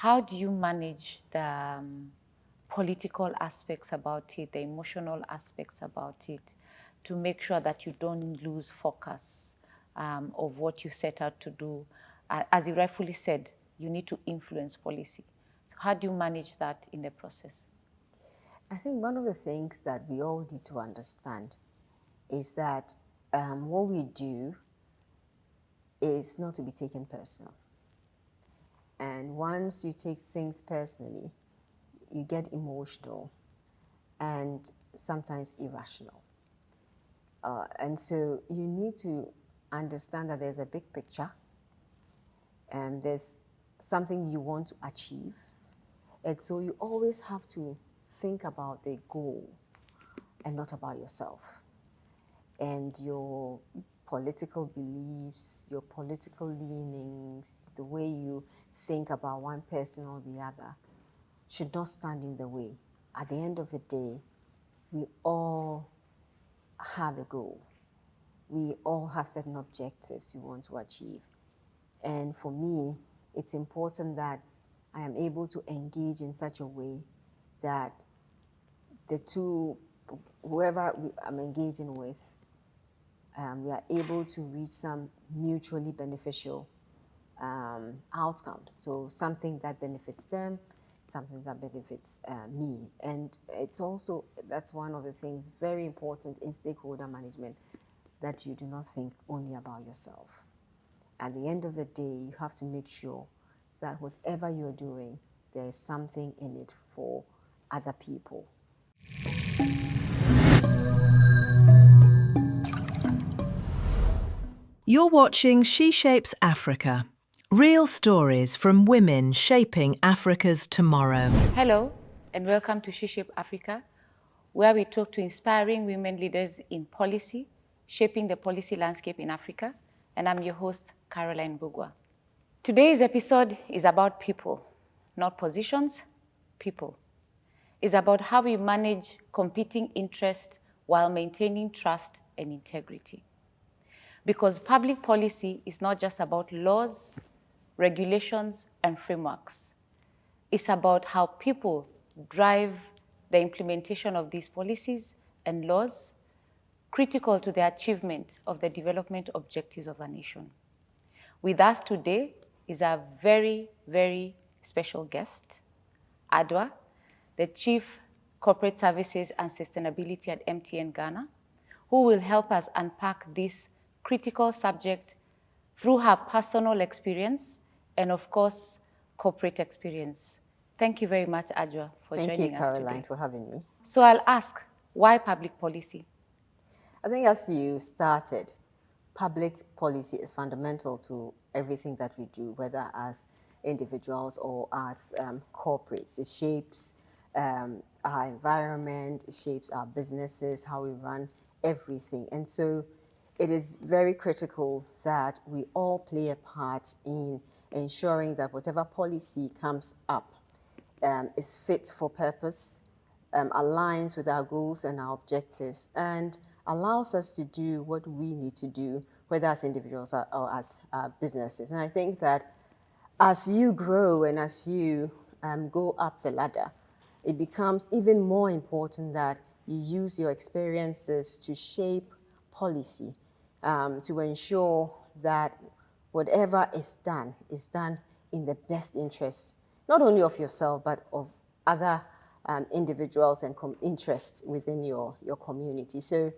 How do you manage the political aspects about it, the emotional aspects about it, to make sure that you don't lose focus of what you set out to do? As you rightfully said, you need to influence policy. So how do you manage that in the process? I think one of the things that we all need to understand is that what we do is not to be taken personal. And once you take things personally, you get emotional and sometimes irrational. And so you need to understand that there's a big picture and there's something you want to achieve. And so you always have to think about the goal and not about yourself and your political beliefs, your political leanings, the way you think about one person or the other should not stand in the way. At the end of the day, we all have a goal. We all have certain objectives we want to achieve. And for me, it's important that I am able to engage in such a way that the two, whoever I'm engaging with, we are able to reach some mutually beneficial outcomes. So something that benefits them, something that benefits me. And it's also, that's one of the things very important in stakeholder management, that you do not think only about yourself. At the end of the day, you have to make sure that whatever you're doing, there is something in it for other people. You're watching SheShapes Africa. Real stories from women shaping Africa's tomorrow. Hello, and welcome to SheShapes Africa, where we talk to inspiring women leaders in policy, shaping the policy landscape in Africa. And I'm your host, Caroline Mbugua. Today's episode is about people, not positions, people. It's about how we manage competing interests while maintaining trust and integrity. Because public policy is not just about laws, regulations, and frameworks. It's about how people drive the implementation of these policies and laws, critical to the achievement of the development objectives of a nation. With us today is a very, very special guest, Adwoa, the Chief Corporate Services and Sustainability at MTN Ghana, who will help us unpack this critical subject through her personal experience and, of course, corporate experience. Thank you very much, Adwoa, for joining us today. Thank you, Caroline, for having me. So I'll ask, why public policy? I think as you started, public policy is fundamental to everything that we do, whether as individuals or as corporates. It shapes our environment, it shapes our businesses, how we run everything. And so it is very critical that we all play a part in ensuring that whatever policy comes up is fit for purpose, aligns with our goals and our objectives, and allows us to do what we need to do, whether as individuals or as businesses. And I think that as you grow and as you go up the ladder, it becomes even more important that you use your experiences to shape policy, to ensure that whatever is done in the best interest, not only of yourself, but of other individuals and interests within your community. So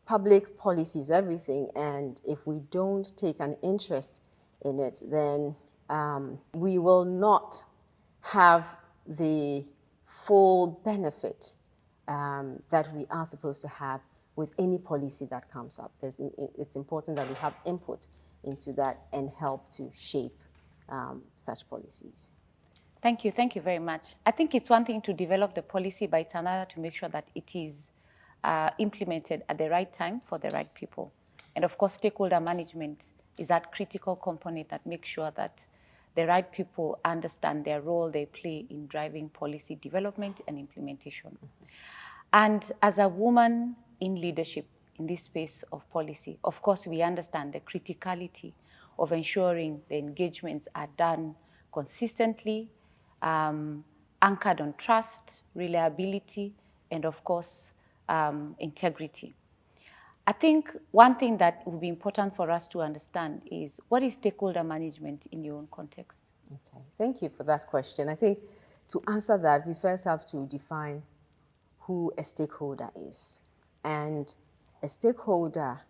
public policy is everything, and if we don't take an interest in it, then we will not have the full benefit that we are supposed to have with any policy that comes up. It's important that we have input into that and help to shape such policies. Thank you very much. I think it's one thing to develop the policy, but it's another to make sure that it is implemented at the right time for the right people. And of course, stakeholder management is that critical component that makes sure that the right people understand their role they play in driving policy development and implementation. And as a woman in leadership in this space of policy, of course, we understand the criticality of ensuring the engagements are done consistently anchored on trust, reliability, and of course, integrity. I think one thing that would be important for us to understand is, what is stakeholder management in your own context? Okay, thank you for that question. I think to answer that, we first have to define who a stakeholder is. And a stakeholder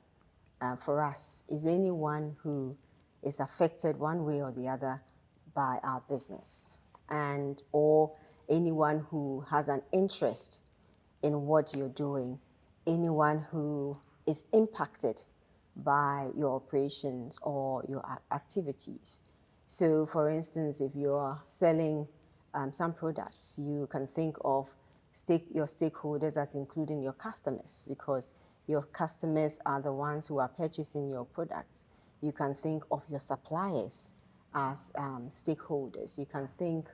for us is anyone who is affected one way or the other by our business, and or anyone who has an interest in what you're doing, anyone who is impacted by your operations or your activities. So for instance, if you're selling some products, you can think of your stakeholders as including your customers, because your customers are the ones who are purchasing your products. You can think of your suppliers as stakeholders. You can think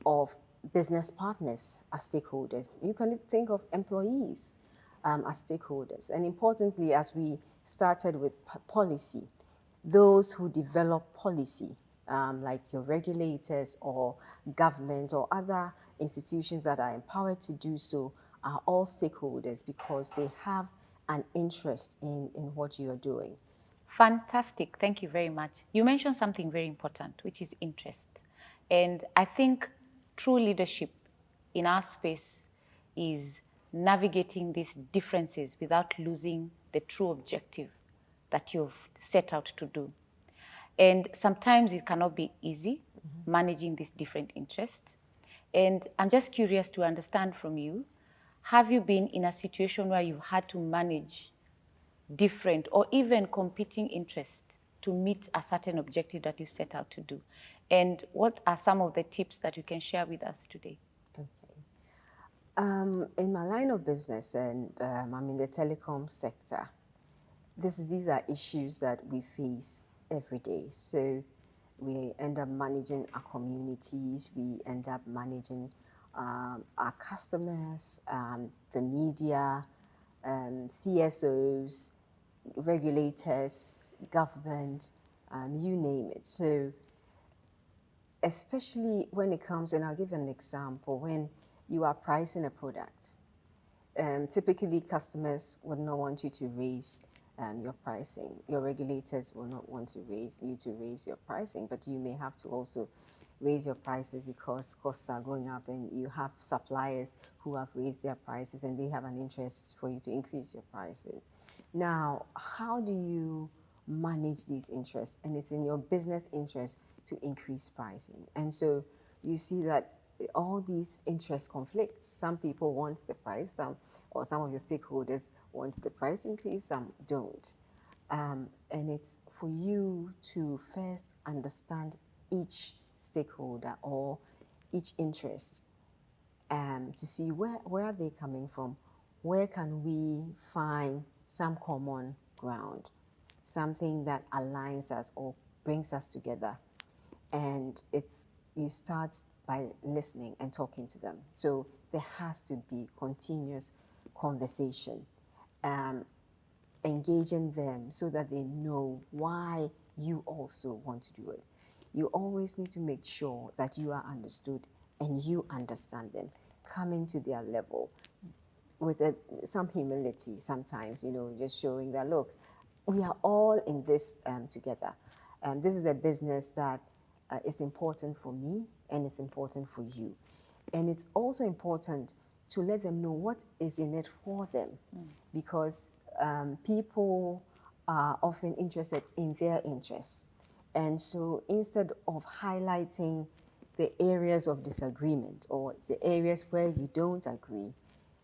of business partners as stakeholders. You can think of employees as stakeholders. And importantly, as we started with policy, those who develop policy, like your regulators or government or other institutions that are empowered to do so, are all stakeholders because they have an interest in what you are doing. Fantastic. Thank you very much. You mentioned something very important, which is interest. And I think true leadership in our space is navigating these differences without losing the true objective that you've set out to do. And sometimes it cannot be easy managing these different interests. And I'm just curious to understand from you, have you been in a situation where you had to manage different or even competing interests to meet a certain objective that you set out to do? And what are some of the tips that you can share with us today? Okay. In my line of business, and I'm in the telecom sector, these are issues that we face every day. So we end up managing our communities, we end up managing our customers, the media, CSOs, regulators, government, you name it. So especially when it comes, and I'll give an example, when you are pricing a product, typically customers would not want you to raise your pricing. Your regulators will not want to raise your pricing, but you may have to also raise your prices because costs are going up, and you have suppliers who have raised their prices and they have an interest for you to increase your prices. Now, how do you manage these interests? And it's in your business interest to increase pricing. And so you see that all these interest conflicts. Some people want the price, some of your stakeholders want the price increase, some don't. And it's for you to first understand each stakeholder or each interest, to see where are they coming from, where can we find some common ground, something that aligns us or brings us together. And you start by listening and talking to them. So there has to be continuous conversation, engaging them so that they know why you also want to do it. You always need to make sure that you are understood and you understand them, coming to their level with some humility sometimes, just showing that, look, we are all in this together. This is a business that is important for me and it's important for you. And it's also important to let them know what is in it for them, because people are often interested in their interests. And so instead of highlighting the areas of disagreement or the areas where you don't agree,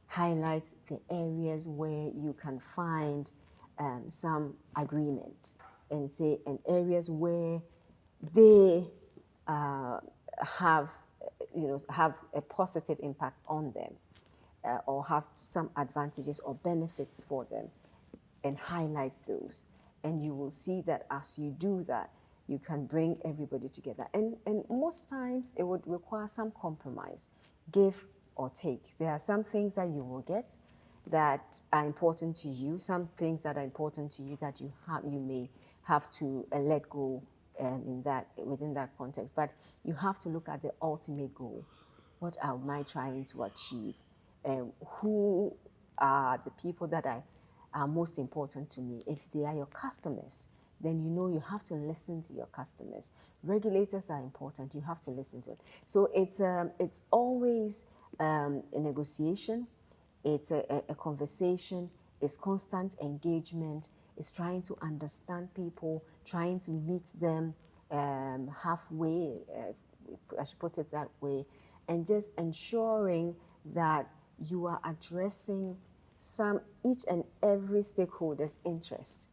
highlight the areas where you can find some agreement, and areas where they have a positive impact on them, or have some advantages or benefits for them, and highlight those. And you will see that as you do that, you can bring everybody together. And most times it would require some compromise, give or take. There are some things that you will get that are important to you, some things that are important to you that you may have to let go within that context. But you have to look at the ultimate goal. What am I trying to achieve? Who are the people that are most important to me? If they are your customers, then you know you have to listen to your customers. Regulators are important. You have to listen to it. So it's always a negotiation. It's a conversation. It's constant engagement. It's trying to understand people, trying to meet them halfway, I should put it that way, and just ensuring that you are addressing each and every stakeholder's interests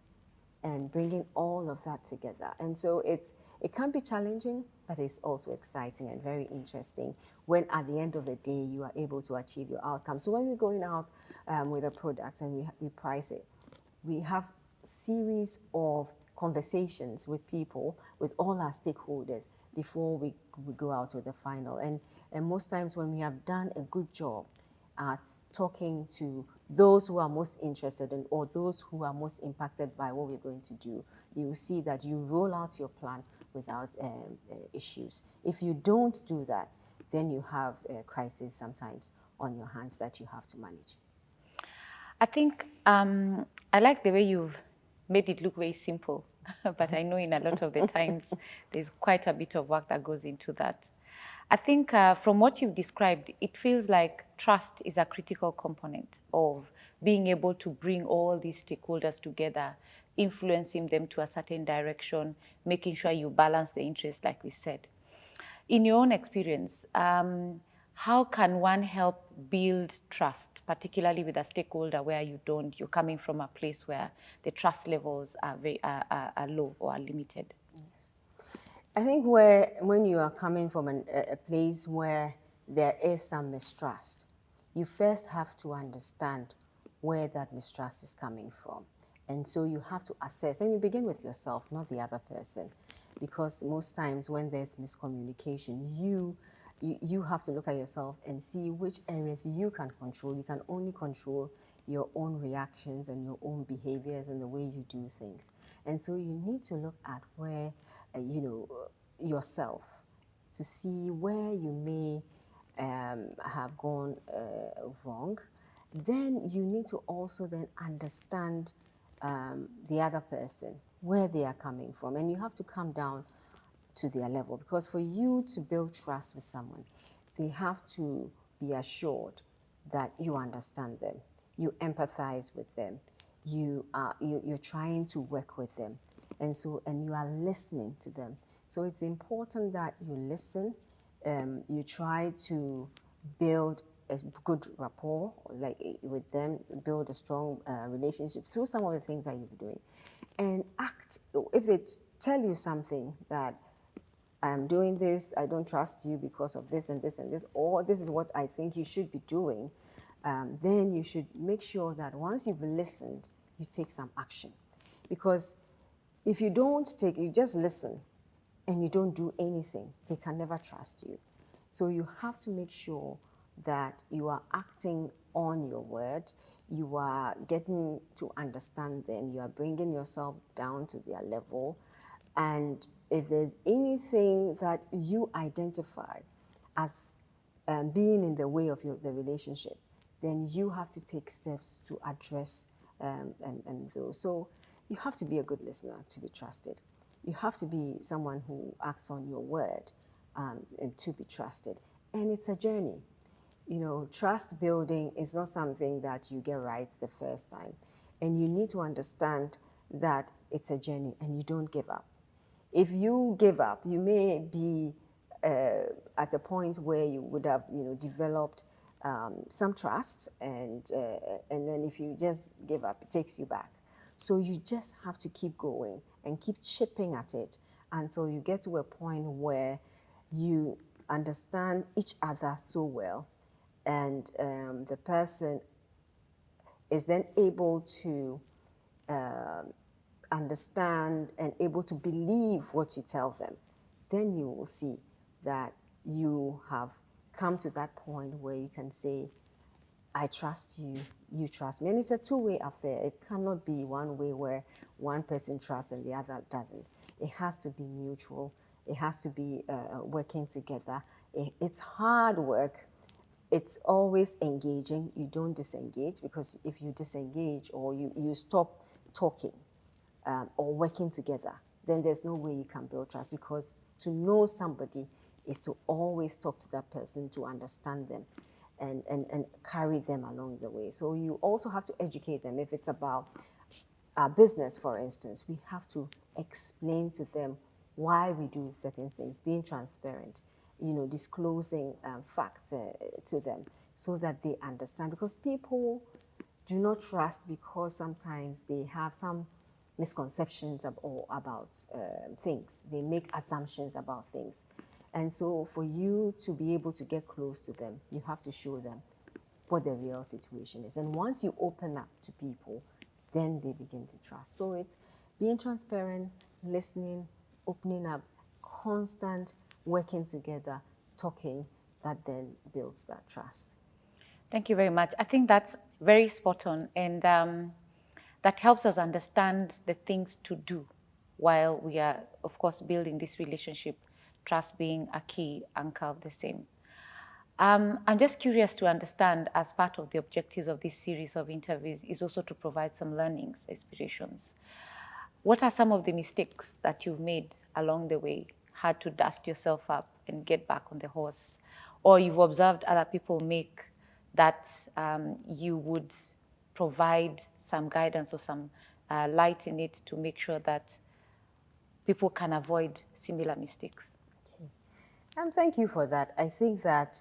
and bringing all of that together. And so it can be challenging, but it's also exciting and very interesting when at the end of the day you are able to achieve your outcome. So when we're going out with a product and we price it, we have series of conversations with people, with all our stakeholders before we go out with the final. And most times when we have done a good job at talking to those who are most interested in, or those who are most impacted by what we're going to do, you will see that you roll out your plan without issues. If you don't do that, then you have a crisis sometimes on your hands that you have to manage. I think I like the way you've made it look very simple, but I know in a lot of the times there's quite a bit of work that goes into that. I think from what you've described, it feels like trust is a critical component of being able to bring all these stakeholders together, influencing them to a certain direction, making sure you balance the interests, like we said. In your own experience, how can one help build trust, particularly with a stakeholder where you're coming from a place where the trust levels are low or are limited? Yes. I think when you are coming from a place where there is some mistrust, you first have to understand where that mistrust is coming from. And so you have to assess, and you begin with yourself, not the other person. Because most times when there's miscommunication, you have to look at yourself and see which areas you can control. You can only control your own reactions and your own behaviors and the way you do things. And so you need to look at where, yourself, to see where you may have gone wrong. Then you need to also then understand the other person, where they are coming from. And you have to come down to their level, because for you to build trust with someone, they have to be assured that you understand them, you empathize with them, you're trying to work with them, and you are listening to them. So it's important that you listen, you try to build a good rapport with them, build a strong relationship through some of the things that you're doing, and act. If they tell you something that I'm doing this, I don't trust you because of this and this and this, or this is what I think you should be doing, then you should make sure that once you've listened, you take some action. Because if you you just listen and you don't do anything, they can never trust you. So you have to make sure that you are acting on your word, you are getting to understand them, you are bringing yourself down to their level, and if there's anything that you identify as being in the way of the relationship, then you have to take steps to address and those. So you have to be a good listener to be trusted. You have to be someone who acts on your word and to be trusted. And it's a journey. You know, trust building is not something that you get right the first time. And you need to understand that it's a journey and you don't give up. If you give up, you may be at a point where you would have, developed some trust, and then if you just give up, it takes you back. So you just have to keep going and keep chipping at it until you get to a point where you understand each other so well, and the person is then able to understand and able to believe what you tell them. Then you will see that you have come to that point where you can say, I trust you, you trust me. And it's a two-way affair. It cannot be one way where one person trusts and the other doesn't. It has to be mutual. It has to be working together. It's hard work. It's always engaging. You don't disengage, because if you disengage or you stop talking or working together, then there's no way you can build trust, because to know somebody is to always talk to that person, to understand them and carry them along the way. So you also have to educate them. If it's about our business, for instance, we have to explain to them why we do certain things, being transparent, disclosing facts to them so that they understand. Because people do not trust because sometimes they have some misconceptions about things. They make assumptions about things. And so for you to be able to get close to them, you have to show them what the real situation is. And once you open up to people, then they begin to trust. So it's being transparent, listening, opening up, constant working together, talking, that then builds that trust. Thank you very much. I think that's very spot on, and that helps us understand the things to do while we are, of course, building this relationship, trust being a key anchor of the same. I'm just curious to understand, as part of the objectives of this series of interviews is also to provide some learnings, inspirations. What are some of the mistakes that you've made along the way, had to dust yourself up and get back on the horse, or you've observed other people make, that you would provide some guidance or some light in it to make sure that people can avoid similar mistakes? Okay. Thank you for that. I think that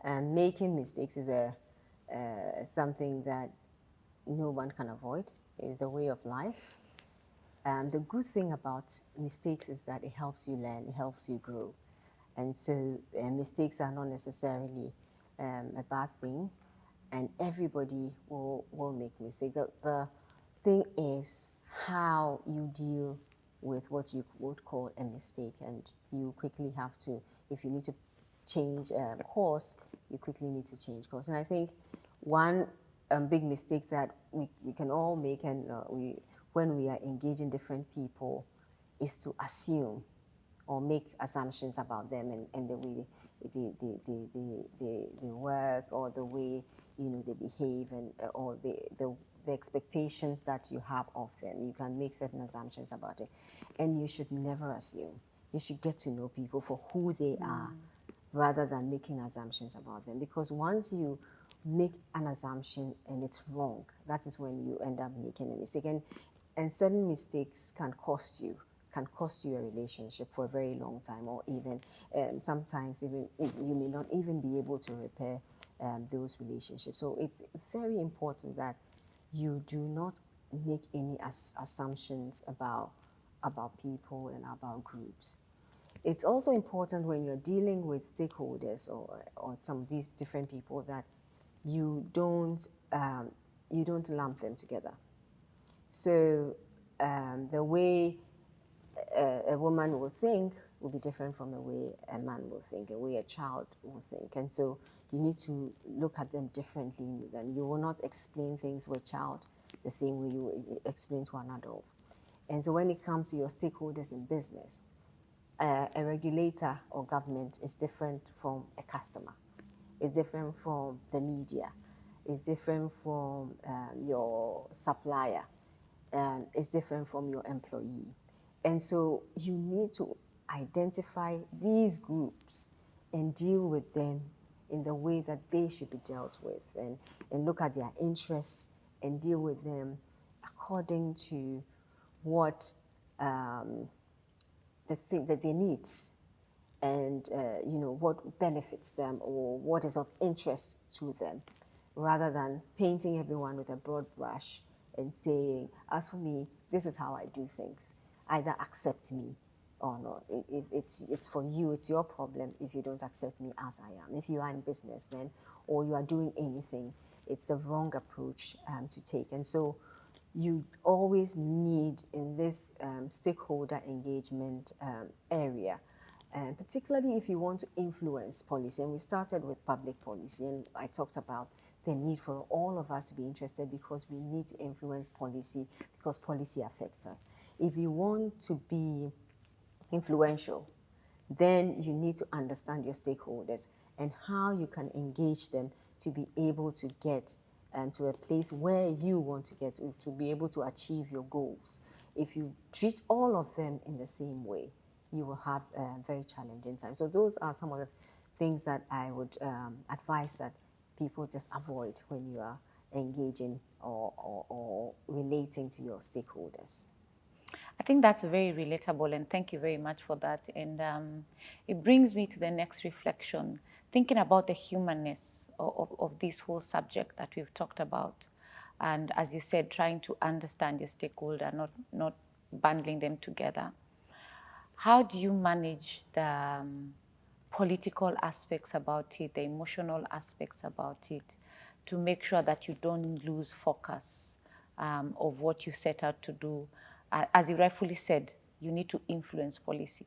making mistakes is something that no one can avoid. It is a way of life. The good thing about mistakes is that it helps you learn, it helps you grow. And so mistakes are not necessarily a bad thing, and everybody will make mistakes. The thing is how you deal with what you would call a mistake, and you quickly have to, if you need to change course, you quickly need to change course. And I think one big mistake that we can all make, and when we are engaging different people, is to assume or make assumptions about them and the way they work, or the way they behave, and or the expectations that you have of them. You can make certain assumptions about it, and you should never assume. You should get to know people for who they are, rather than making assumptions about them. Because once you make an assumption and it's wrong, that is when you end up making a mistake. And certain mistakes can cost you a relationship for a very long time, or even sometimes even you may not even be able to repair those relationships. So it's very important that you do not make any assumptions about people and about groups. It's also important when you're dealing with stakeholders or some of these different people that you don't lump them together. So the way a woman will think will be different from the way a man will think, the way a child will think. And so you need to look at them differently. Then you will not explain things to a child the same way you explain to an adult. And so when it comes to your stakeholders in business, a regulator or government is different from a customer. It's different from the media. It's different from your supplier. It's different from your employee. And so you need to identify these groups and deal with them in the way that they should be dealt with, and look at their interests and deal with them according to what their needs, and what benefits them or what is of interest to them, rather than painting everyone with a broad brush and saying, as for me, this is how I do things. Either accept me or not. If it's for you, it's your problem if you don't accept me as I am. If you are in business then, or you are doing anything, it's the wrong approach to take. And so you always need, in this stakeholder engagement area, and particularly if you want to influence policy, and we started with public policy, and I talked about the need for all of us to be interested because we need to influence policy because policy affects us. If you want to be influential, then you need to understand your stakeholders and how you can engage them to be able to get to a place where you want to get to be able to achieve your goals. If you treat all of them in the same way, you will have very challenging times. So those are some of the things that I would advise that people just avoid when you are engaging or relating to your stakeholders. I think that's very relatable, and thank you very much for that. And it brings me to the next reflection, thinking about the humanness of this whole subject that we've talked about. And as you said, trying to understand your stakeholder, not bundling them together. How do you manage the political aspects about it, the emotional aspects about it, to make sure that you don't lose focus of what you set out to do? As you rightfully said, you need to influence policy.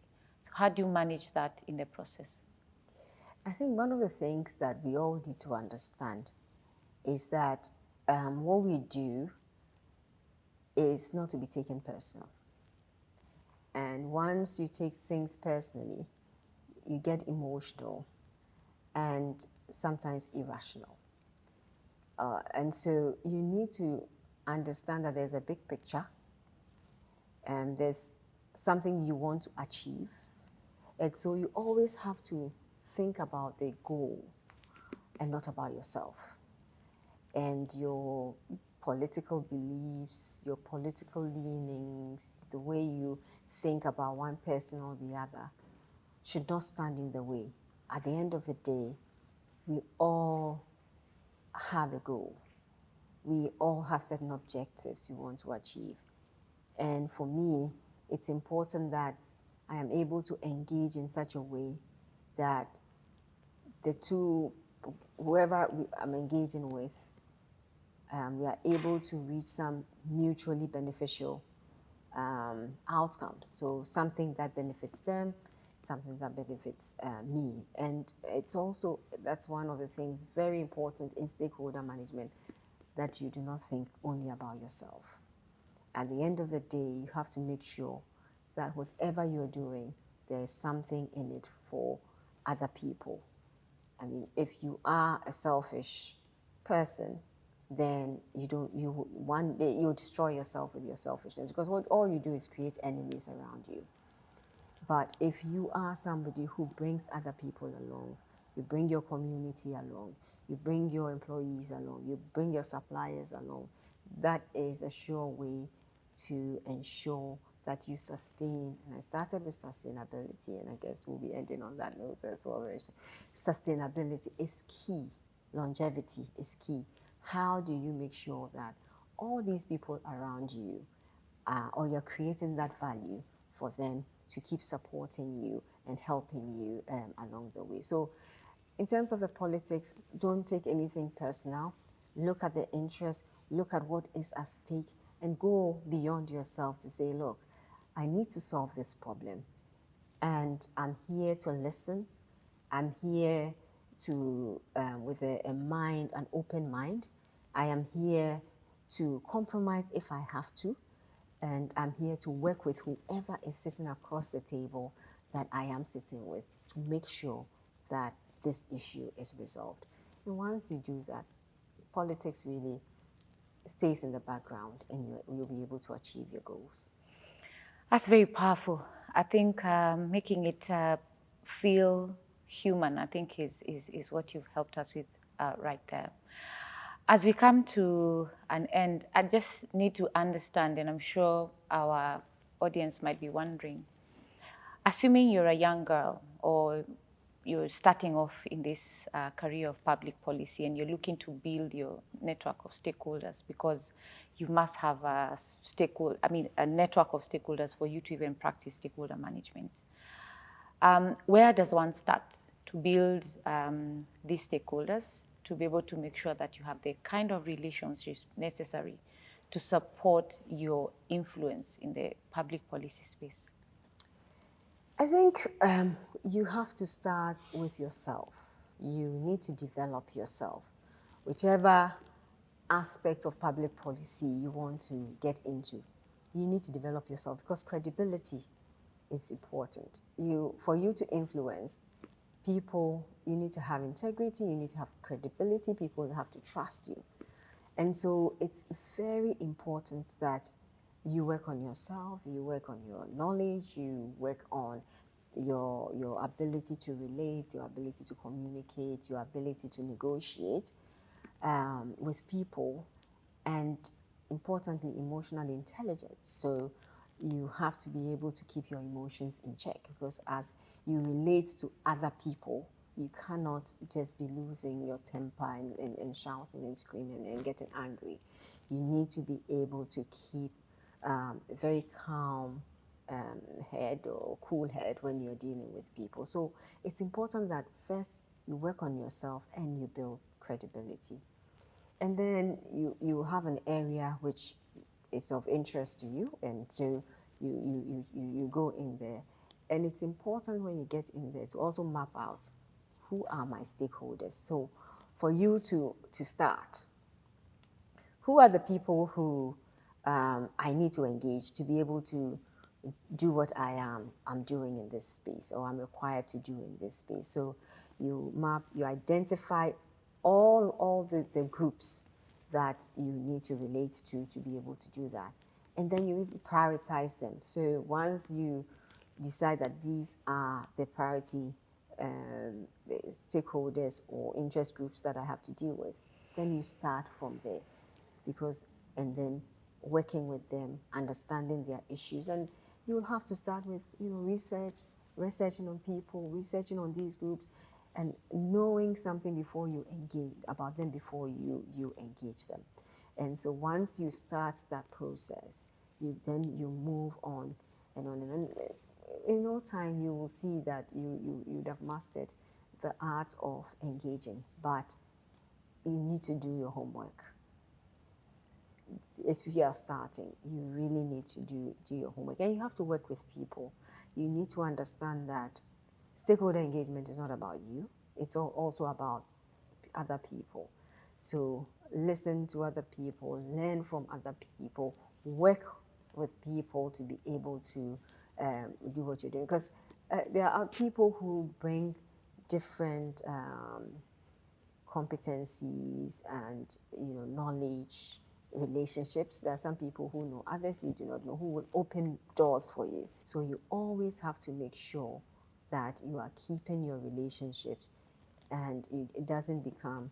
How do you manage that in the process? I think one of the things that we all need to understand is that what we do is not to be taken personal. And once you take things personally, you get emotional and sometimes irrational. And so you need to understand that there's a big picture and there's something you want to achieve. And so you always have to think about the goal and not about yourself and your political beliefs, your political leanings, the way you think about one person or the other should not stand in the way. At the end of the day, we all have a goal. We all have certain objectives we want to achieve. And for me, it's important that I am able to engage in such a way that the two, whoever I'm engaging with, we are able to reach some mutually beneficial outcomes. So something that benefits them, something that benefits me. And it's also, that's one of the things very important in stakeholder management, that you do not think only about yourself. At the end of the day, you have to make sure that whatever you're doing, there is something in it for other people. I mean, if you are a selfish person, then one day you'll destroy yourself with your selfishness, because all you do is create enemies around you. But if you are somebody who brings other people along, you bring your community along, you bring your employees along, you bring your suppliers along, that is a sure way to ensure that you sustain. And I started with sustainability, and I guess we'll be ending on that note as well. Sustainability is key. Longevity is key. How do you make sure that all these people around you, or you're creating that value for them to keep supporting you and helping you along the way? So in terms of the politics, don't take anything personal. Look at the interest, look at what is at stake, and go beyond yourself to say, look, I need to solve this problem, and I'm here to listen. I'm here to, with a mind, an open mind. I am here to compromise if I have to, and I'm here to work with whoever is sitting across the table that I am sitting with to make sure that this issue is resolved. And once you do that, politics really stays in the background, and you'll be able to achieve your goals. That's very powerful. I think making it feel human, I think, is what you've helped us with right there. As we come to an end, I just need to understand, and I'm sure our audience might be wondering, assuming you're a young girl or you're starting off in this career of public policy and you're looking to build your network of stakeholders, because you must have a network of stakeholders for you to even practice stakeholder management. Where does one start to build these stakeholders to be able to make sure that you have the kind of relationships necessary to support your influence in the public policy space? I think you have to start with yourself. You need to develop yourself. whichever aspect of public policy you want to get into, you need to develop yourself, because credibility is important. For you to influence people, you need to have integrity, you need to have credibility, people have to trust you. And so it's very important that you work on yourself, you work on your knowledge, you work on your ability to relate, your ability to communicate, your ability to negotiate with people, and importantly, emotional intelligence. So you have to be able to keep your emotions in check, because as you relate to other people, you cannot just be losing your temper and shouting and screaming and getting angry. You need to be able to keep a very calm head or cool head when you're dealing with people. So it's important that first you work on yourself and you build credibility. And then you have an area which is of interest to you, and so you go in there. And it's important when you get in there to also map out who are my stakeholders. So for you to start, who are the people who I need to engage to be able to do what I'm doing in this space, or I'm required to do in this space. So you identify all the groups that you need to relate to be able to do that. And then you prioritize them. So once you decide that these are the priority stakeholders or interest groups that I have to deal with, then you start from there. And then working with them, understanding their issues. And you will have to start with, researching on people, researching on these groups, and knowing something before you engage about them, before you engage them. And so once you start that process, you move on and on and on. In no time, you will see that you'd have mastered the art of engaging, but you need to do your homework. If you are starting, you really need to do your homework, and you have to work with people. You need to understand that stakeholder engagement is not about you. It's also about other people. So listen to other people, learn from other people, work with people to be able to do what you're doing. Because there are people who bring different competencies and knowledge, relationships. There are some people who know, others you do not know, who will open doors for you. So you always have to make sure that you are keeping your relationships, and it doesn't become,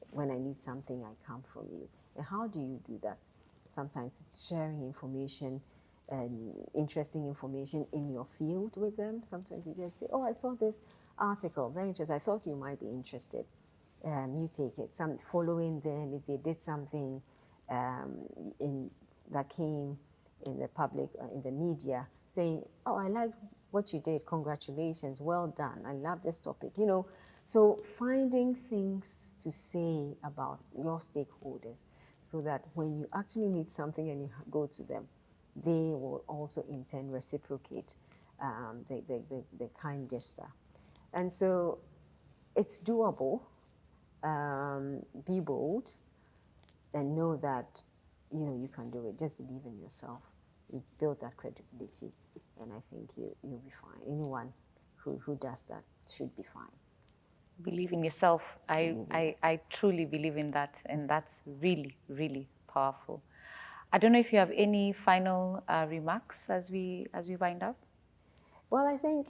when I need something, I come from you. And how do you do that? Sometimes it's sharing information and interesting information in your field with them. Sometimes you just say, oh, I saw this article, very interesting, I thought you might be interested. You take it. Following them, if they did something that came in the public, in the media, saying, oh, I like what you did, congratulations, well done, I love this topic, So finding things to say about your stakeholders, so that when you actually need something and you go to them, they will also in turn reciprocate the kind gesture. And so it's doable. Be bold and know that you can do it. Just believe in yourself. You build that credibility, and I think you'll be fine. Anyone who does that should be fine. Believe in yourself. I truly believe in that, and that's really, really powerful. I don't know if you have any final remarks as we wind up. Well, I think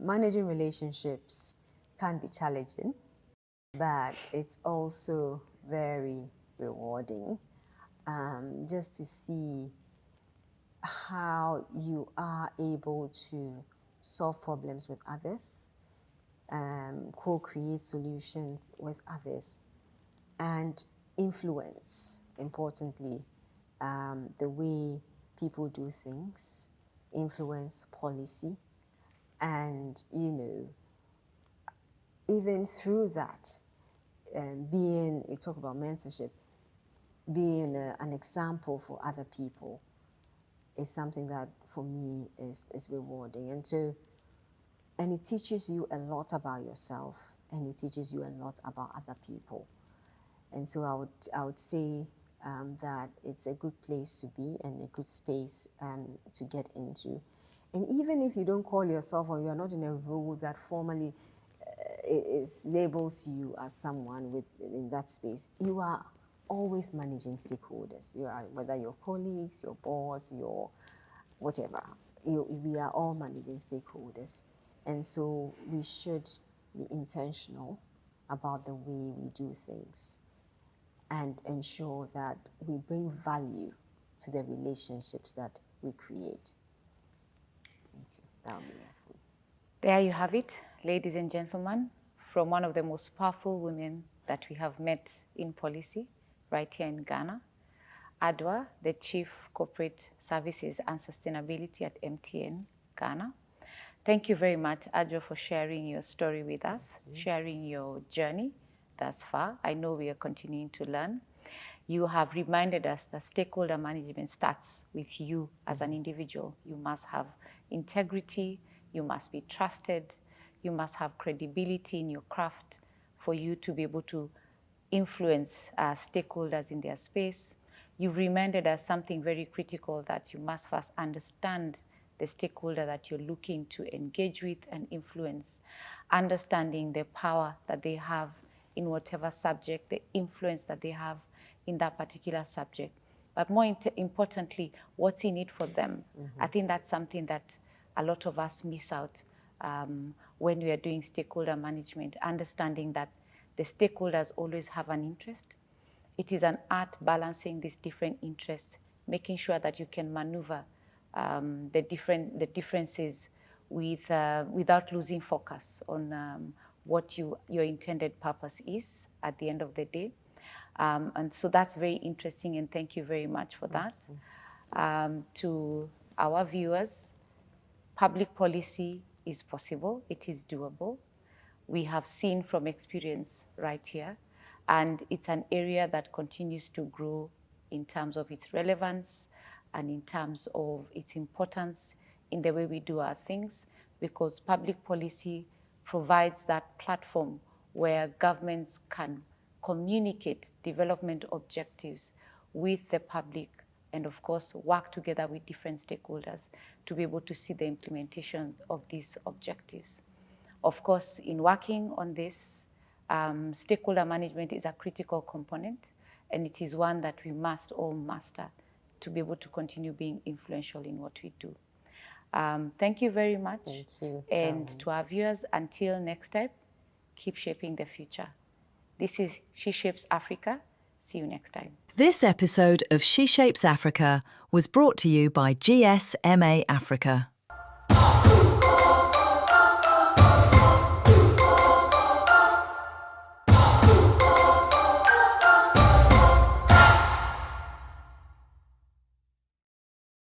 managing relationships can be challenging, but it's also very rewarding. Just to see how you are able to solve problems with others, co-create solutions with others, and influence, importantly, the way people do things, influence policy, and even through that, we talk about mentorship, being an example for other people is something that for me is rewarding. And it teaches you a lot about yourself, and it teaches you a lot about other people. And so I would say that it's a good place to be and a good space to get into. And even if you don't call yourself, or you're not in a role that formally labels you as someone in that space, you are always managing stakeholders. You are, whether your colleagues, your boss, your whatever, we are all managing stakeholders. And so we should be intentional about the way we do things and ensure that we bring value to the relationships that we create. Thank you. That will be helpful. There you have it, ladies and gentlemen, from one of the most powerful women that we have met in policy right here in Ghana, Adwoa, the Chief Corporate Services and Sustainability at MTN Ghana. Thank you very much, Adwoa, for sharing your story with us, sharing your journey thus far. I know we are continuing to learn. You have reminded us that stakeholder management starts with you as an individual. You must have integrity, you must be trusted, you must have credibility in your craft for you to be able to influence stakeholders in their space. You've reminded us something very critical, that you must first understand the stakeholder that you're looking to engage with and influence, understanding the power that they have in whatever subject, the influence that they have in that particular subject. But more importantly, what's in it for them? I think that's something that a lot of us miss out when we are doing stakeholder management, understanding that the stakeholders always have an interest. It is an art balancing these different interests, making sure that you can maneuver the differences without losing focus on what your intended purpose is at the end of the day. And so that's very interesting, and thank you very much for that. To our viewers, public policy is possible, it is doable. We have seen from experience right here, and it's an area that continues to grow in terms of its relevance and in terms of its importance in the way we do our things, because public policy provides that platform where governments can communicate development objectives with the public, and of course work together with different stakeholders to be able to see the implementation of these objectives. Of course, in working on this, stakeholder management is a critical component, and it is one that we must all master to be able to continue being influential in what we do. Thank you very much. Thank you. And to our viewers, until next time, keep shaping the future. This is SheShapes Africa. See you next time. This episode of SheShapes Africa was brought to you by GSMA Africa.